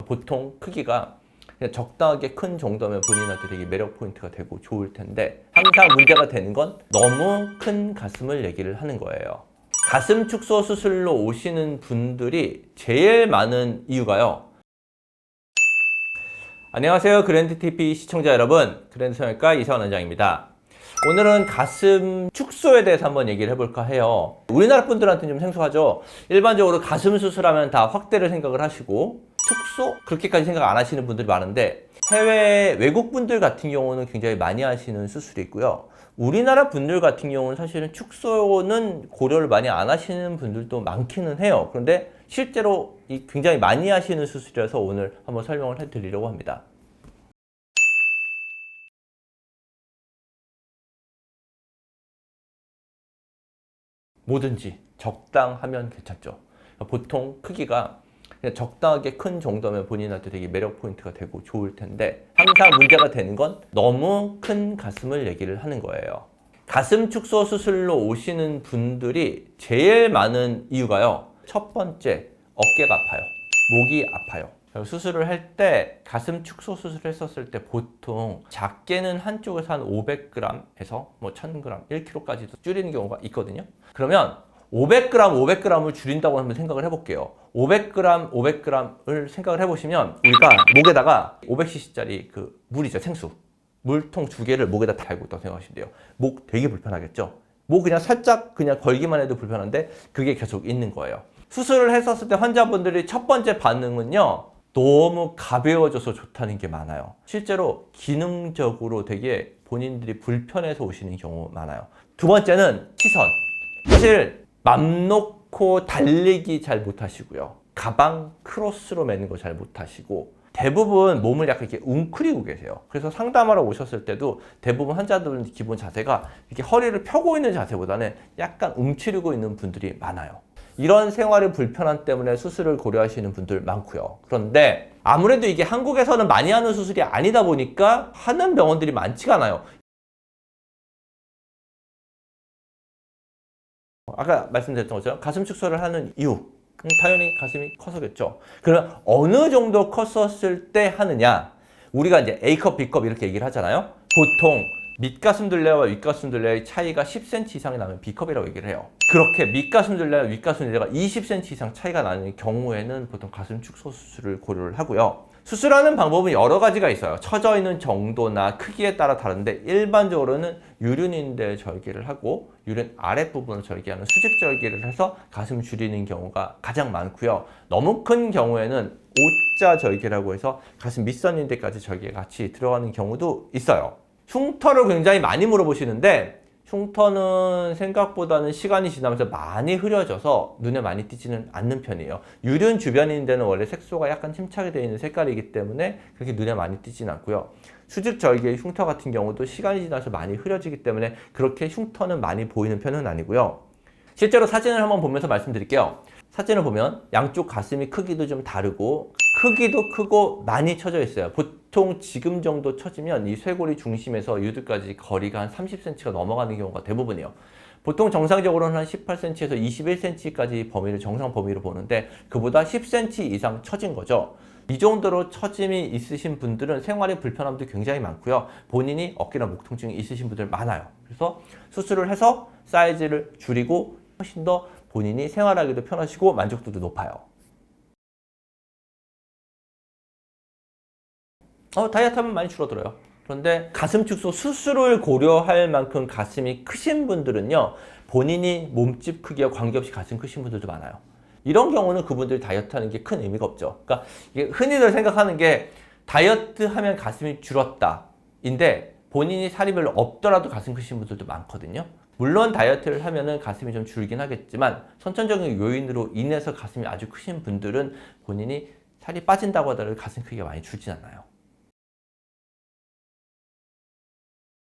보통 크기가 그냥 적당하게 큰 정도면 본인한테 되게 매력 포인트가 되고 좋을 텐데, 항상 문제가 되는 건 너무 큰 가슴을 얘기를 하는 거예요. 가슴 축소 수술로 오시는 분들이 제일 많은 이유가요. 안녕하세요, 그랜드TV 시청자 여러분, 그랜드 성형외과 이세환 원장입니다. 오늘은 가슴 축소에 대해서 한번 얘기를 해볼까 해요. 우리나라 분들한테는 좀 생소하죠. 일반적으로 가슴 수술하면 다 확대를 생각을 하시고 축소? 그렇게까지 생각 안 하시는 분들이 많은데, 해외 외국 분들 같은 경우는 굉장히 많이 하시는 수술이 있고요. 우리나라 분들 같은 경우는 사실은 축소는 고려를 많이 안 하시는 분들도 많기는 해요. 그런데 실제로 굉장히 많이 하시는 수술이라서 오늘 한번 설명을 해드리려고 합니다. 뭐든지 적당하면 괜찮죠. 보통 크기가 그냥 적당하게 큰 정도면 본인한테 되게 매력 포인트가 되고 좋을 텐데, 항상 문제가 되는 건 너무 큰 가슴을 얘기를 하는 거예요. 가슴 축소 수술로 오시는 분들이 제일 많은 이유가요. 첫 번째, 어깨가 아파요. 목이 아파요. 수술을 할 때 가슴 축소 수술을 했었을 때 보통 작게는 한쪽에서 한 500g에서 1000g, 1kg까지도 줄이는 경우가 있거든요. 그러면 500g, 500g을 줄인다고 한번 생각을 해볼게요. 500g, 500g을 생각을 해보시면 우리가 목에다가 500cc짜리 그 물이죠, 생수. 물통 2개를 목에다 달고 있다고 생각하시면 돼요. 목 되게 불편하겠죠? 목 그냥 살짝 그냥 걸기만 해도 불편한데 그게 계속 있는 거예요. 수술을 했었을 때 환자분들이 첫 번째 반응은요, 너무 가벼워져서 좋다는 게 많아요. 실제로 기능적으로 되게 본인들이 불편해서 오시는 경우 많아요. 두 번째는 시선. 사실 맘 놓고 달리기 잘 못하시고요. 가방 크로스로 매는 거 잘 못하시고, 대부분 몸을 약간 이렇게 웅크리고 계세요. 그래서 상담하러 오셨을 때도 대부분 환자들은 기본 자세가 이렇게 허리를 펴고 있는 자세보다는 약간 움츠리고 있는 분들이 많아요. 이런 생활의 불편함 때문에 수술을 고려하시는 분들 많고요. 그런데 아무래도 이게 한국에서는 많이 하는 수술이 아니다 보니까 하는 병원들이 많지가 않아요. 아까 말씀드렸던 것처럼 가슴 축소를 하는 이유, 당연히 가슴이 커서겠죠. 그러면 어느 정도 컸었을 때 하느냐? 우리가 이제 A컵, B컵 이렇게 얘기를 하잖아요. 보통 밑가슴 둘레와 윗가슴 둘레의 차이가 10cm 이상이 나면 B컵이라고 얘기를 해요. 그렇게 밑가슴 둘레와 윗가슴 둘레가 20cm 이상 차이가 나는 경우에는 보통 가슴 축소 수술을 고려를 하고요. 수술하는 방법은 여러 가지가 있어요. 처져 있는 정도나 크기에 따라 다른데, 일반적으로는 유륜인대 절개를 하고 유륜 아랫부분을 절개하는 수직 절개를 해서 가슴 줄이는 경우가 가장 많고요. 너무 큰 경우에는 O자 절개라고 해서 가슴 밑선인대까지 절개가 같이 들어가는 경우도 있어요. 흉터를 굉장히 많이 물어보시는데, 흉터는 생각보다는 시간이 지나면서 많이 흐려져서 눈에 많이 띄지는 않는 편이에요. 유륜 주변인데는 원래 색소가 약간 침착이 되어 있는 색깔이기 때문에 그렇게 눈에 많이 띄지는 않고요. 수직 절개의 흉터 같은 경우도 시간이 지나서 많이 흐려지기 때문에 그렇게 흉터는 많이 보이는 편은 아니고요. 실제로 사진을 한번 보면서 말씀드릴게요. 사진을 보면 양쪽 가슴이 크기도 좀 다르고 크기도 크고 많이 처져 있어요. 보통 지금 정도 처지면 이 쇄골이 중심에서 유두까지 거리가 한 30cm가 넘어가는 경우가 대부분이에요. 보통 정상적으로는 한 18cm에서 21cm까지 범위를 정상 범위로 보는데, 그보다 10cm 이상 처진 거죠. 이 정도로 처짐이 있으신 분들은 생활의 불편함도 굉장히 많고요. 본인이 어깨나 목 통증이 있으신 분들 많아요. 그래서 수술을 해서 사이즈를 줄이고 훨씬 더 본인이 생활하기도 편하시고 만족도도 높아요. 다이어트 하면 많이 줄어들어요. 그런데 가슴 축소 수술을 고려할 만큼 가슴이 크신 분들은요, 본인이 몸집 크기와 관계없이 가슴 크신 분들도 많아요. 이런 경우는 그분들이 다이어트 하는 게 큰 의미가 없죠. 그러니까 이게 흔히들 생각하는 게 다이어트 하면 가슴이 줄었다 인데, 본인이 살이 별로 없더라도 가슴 크신 분들도 많거든요. 물론 다이어트를 하면은 가슴이 좀 줄긴 하겠지만, 선천적인 요인으로 인해서 가슴이 아주 크신 분들은 본인이 살이 빠진다고 하더라도 가슴 크기가 많이 줄진 않아요.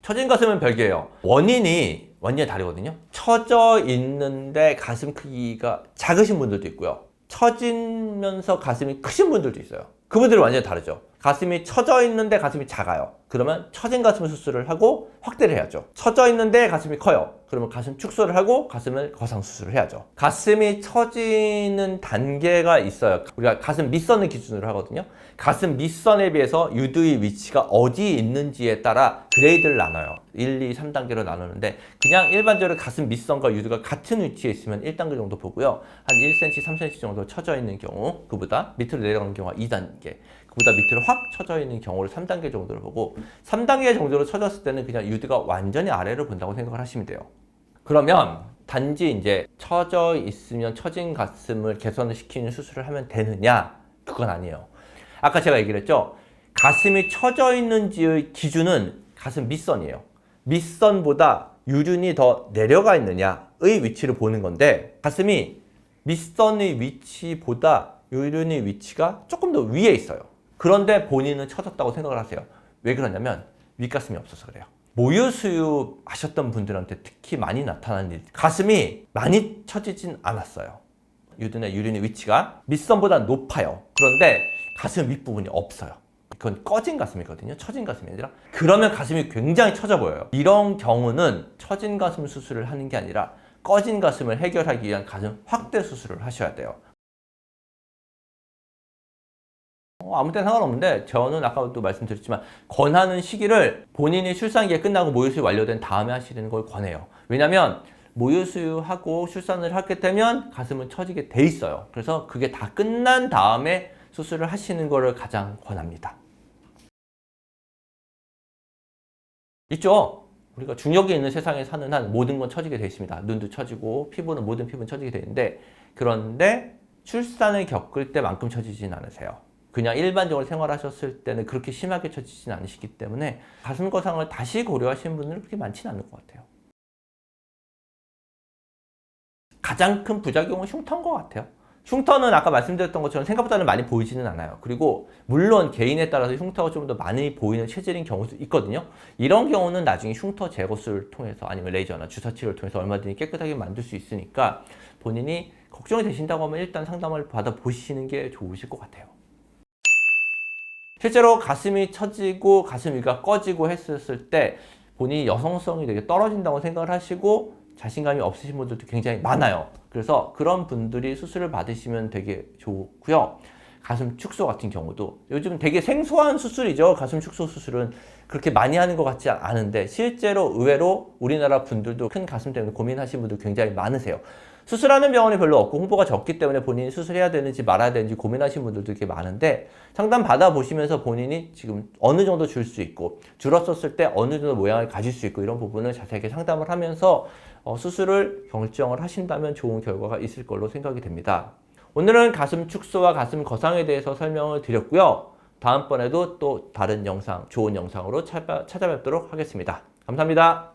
처진 가슴은 별개예요. 원인이 다르거든요. 처져 있는데 가슴 크기가 작으신 분들도 있고요. 처지면서 가슴이 크신 분들도 있어요. 그분들은 완전히 다르죠. 가슴이 처져 있는데 가슴이 작아요. 그러면 처진 가슴 수술을 하고 확대를 해야죠. 처져 있는데 가슴이 커요. 그러면 가슴 축소를 하고 가슴을 거상 수술을 해야죠. 가슴이 처지는 단계가 있어요. 우리가 가슴 밑선을 기준으로 하거든요. 가슴 밑선에 비해서 유두의 위치가 어디에 있는지에 따라 그레이드를 나눠요. 1, 2, 3단계로 나누는데 그냥 일반적으로 가슴 밑선과 유두가 같은 위치에 있으면 1단계 정도 보고요. 한 1cm, 3cm 정도 처져 있는 경우, 그보다 밑으로 내려가는 경우가 2단계, 그보다 밑으로 확 처져 있는 경우를 3단계 정도로 보고 3단계 정도로 처졌을 때는 그냥 유두가 완전히 아래로 본다고 생각을 하시면 돼요. 그러면 단지 이제 처져 있으면 처진 가슴을 개선을 시키는 수술을 하면 되느냐? 그건 아니에요. 아까 제가 얘기를 했죠. 가슴이 처져 있는지의 기준은 가슴 밑선이에요. 밑선보다 유륜이 더 내려가 있느냐의 위치를 보는 건데 가슴이 밑선의 위치보다 유륜의 위치가 조금 더 위에 있어요. 그런데 본인은 처졌다고 생각을 하세요. 왜 그러냐면 윗가슴이 없어서 그래요. 모유수유 하셨던 분들한테 특히 많이 나타나는 일, 가슴이 많이 처지진 않았어요. 유둔의 유륜의 위치가 밑선보다 높아요. 그런데 가슴 윗부분이 없어요. 그건 꺼진 가슴이거든요. 처진 가슴이 아니라. 그러면 가슴이 굉장히 처져 보여요. 이런 경우는 처진 가슴 수술을 하는 게 아니라 꺼진 가슴을 해결하기 위한 가슴 확대 수술을 하셔야 돼요. 아무 때나 상관없는데 저는 아까도 말씀드렸지만 권하는 시기를 본인이 출산기가 끝나고 모유수유 완료된 다음에 하시는 걸 권해요. 왜냐면 모유수유하고 출산을 하게 되면 가슴은 처지게 돼 있어요. 그래서 그게 다 끝난 다음에 수술을 하시는 거를 가장 권합니다. 있죠? 우리가 중력이 있는 세상에 사는 한 모든 건 처지게 돼 있습니다. 눈도 처지고 피부는 모든 피부는 처지게 돼 있는데 그런데 출산을 겪을 때만큼 처지진 않으세요. 그냥 일반적으로 생활하셨을 때는 그렇게 심하게 처지진 않으시기 때문에 가슴 거상을 다시 고려하시는 분들은 그렇게 많지는 않을 것 같아요. 가장 큰 부작용은 흉터인 것 같아요. 흉터는 아까 말씀드렸던 것처럼 생각보다는 많이 보이지는 않아요. 그리고 물론 개인에 따라서 흉터가 좀 더 많이 보이는 체질인 경우도 있거든요. 이런 경우는 나중에 흉터 제거술을 통해서 아니면 레이저나 주사치료를 통해서 얼마든지 깨끗하게 만들 수 있으니까 본인이 걱정이 되신다고 하면 일단 상담을 받아보시는 게 좋으실 것 같아요. 실제로 가슴이 처지고 가슴 위가 꺼지고 했었을 때 본인이 여성성이 되게 떨어진다고 생각을 하시고 자신감이 없으신 분들도 굉장히 많아요. 그래서 그런 분들이 수술을 받으시면 되게 좋고요. 가슴 축소 같은 경우도 요즘 되게 생소한 수술이죠. 가슴 축소 수술은 그렇게 많이 하는 것 같지 않은데 실제로 의외로 우리나라 분들도 큰 가슴 때문에 고민하시는 분들 굉장히 많으세요. 수술하는 병원이 별로 없고 홍보가 적기 때문에 본인이 수술해야 되는지 말아야 되는지 고민하시는 분들도 되게 많은데 상담 받아보시면서 본인이 지금 어느 정도 줄 수 있고 줄었었을 때 어느 정도 모양을 가질 수 있고 이런 부분을 자세하게 상담을 하면서 수술을 결정을 하신다면 좋은 결과가 있을 걸로 생각이 됩니다. 오늘은 가슴 축소와 가슴 거상에 대해서 설명을 드렸고요. 다음번에도 또 다른 영상, 좋은 영상으로 찾아뵙도록 하겠습니다. 감사합니다.